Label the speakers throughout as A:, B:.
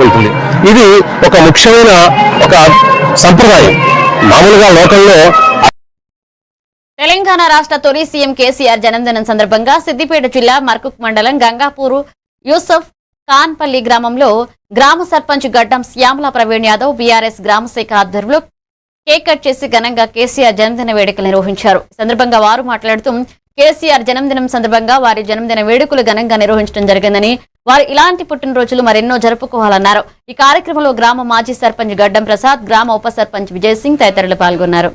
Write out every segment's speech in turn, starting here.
A: ఉంటుంది. ఇది ఒక ముఖ్యమైన ఒక సంప్రదాయం. మామూలుగా లోకల్లో
B: తెలంగాణ రాష్ట్ర తొలి సీఎం కేసీఆర్ జన్మదినం సందర్భంగా సిద్దిపేట జిల్లా మర్కుక్ మండలం గంగాపూర్ యూసఫ్ ఖాన్పల్లి గ్రామంలో గ్రామ సర్పంచ్ గడ్డం శ్యామల ప్రవీణ్ యాదవ్ బీఆర్ఎస్ గ్రామ శాఖ ఆధ్వర్యంలో కేక్ కట్ చేసి ఘనంగా కేసీఆర్ జన్మదిన వేడుకలు నిర్వహించారు. ఈ సందర్భంగా వారు మాట్లాడుతూ కేసీఆర్ జన్మదినం సందర్భంగా వారి జన్మదిన వేడుకలు ఘనంగా నిర్వహించడం జరిగిందని, వారు ఇలాంటి పుట్టినరోజులు మరెన్నో జరుపుకోవాలన్నారు. ఈ కార్యక్రమంలో గ్రామ మాజీ సర్పంచ్ గడ్డం ప్రసాద్, గ్రామ ఉప సర్పంచ్ విజయ్ సింగ్ తదితరులు పాల్గొన్నారు.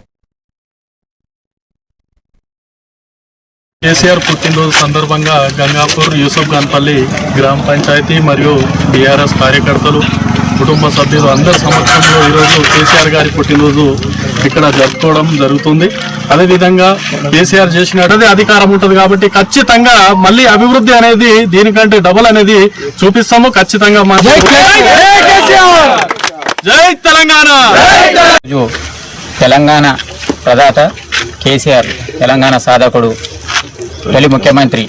C: కేసీఆర్ పుట్టినరోజు సందర్భంగా గంగాపూర్ యూసఫ్ ఖాన్పల్లి గ్రామ పంచాయతీ మరియు బీఆర్ఎస్ కార్యకర్తలు, కుటుంబ సభ్యులు అందరి సమక్షంలో ఈరోజు కేసీఆర్ గారి పుట్టినరోజు ఇక్కడ జరుపుకోవడం జరుగుతుంది. అదేవిధంగా కేసీఆర్ చేసినట్టు అధికారం ఉంటుంది కాబట్టి ఖచ్చితంగా మళ్ళీ అభివృద్ధి అనేది దీనికంటే డబుల్ అనేది చూపిస్తాము. ఖచ్చితంగా జై తెలంగాణ.
D: తెలంగాణ ప్రదాత కేసీఆర్, తెలంగాణ సాధకుడు, తొలి ముఖ్యమంత్రి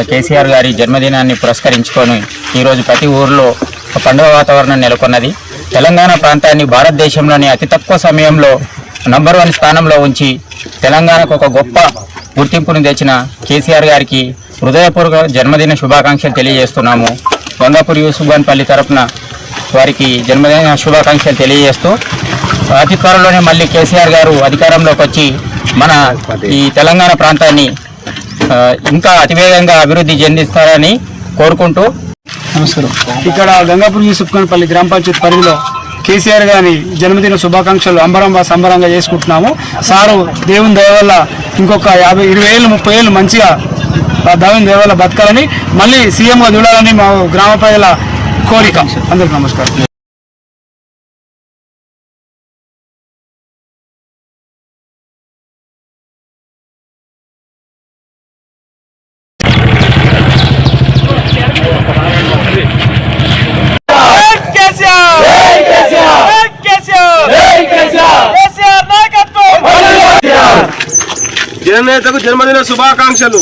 D: కేసీఆర్ గారి జన్మదినాన్ని పురస్కరించుకొని ఈరోజు ప్రతి ఊరిలో ఒక పండుగ వాతావరణం నెలకొన్నది. తెలంగాణ ప్రాంతాన్ని భారతదేశంలోని అతి తక్కువ సమయంలో నంబర్ 1 స్థానంలో ఉంచి తెలంగాణకు ఒక గొప్ప గుర్తింపును తెచ్చిన కేసీఆర్ గారికి హృదయపూర్వక జన్మదిన శుభాకాంక్షలు తెలియజేస్తున్నాము. గంగాపూర్ యూసఫ్ ఖాన్పల్లి తరఫున వారికి జన్మదిన శుభాకాంక్షలు తెలియజేస్తూ అతి త్వరలోనే మళ్ళీ కేసీఆర్ గారు అధికారంలోకి వచ్చి మన ఈ తెలంగాణ ప్రాంతాన్ని ఇంకా అతివేగంగా అభివృద్ధి చెందిస్తారని కోరుకుంటూ
E: నమస్కారం. ఇక్కడ గంగాపూర్ యూసఫ్ ఖాన్పల్లి గ్రామ పంచాయతీ పరిధిలో కేసీఆర్ గారి జన్మదిన శుభాకాంక్షలు సంబరంగా చేసుకుంటున్నాము. సారు దేవుని దయ వల్ల ఇంకొక 50, 20 ఏళ్ళు 30 ఏళ్ళు మంచిగా దేవుని దయ వల్ల బతకాలని, మళ్ళీ సీఎంగా చూడాలని మా గ్రామ ప్రజల కోరిక. అందరికీ నమస్కారం.
A: జననేతకు జన్మదిన శుభాకాంక్షలు.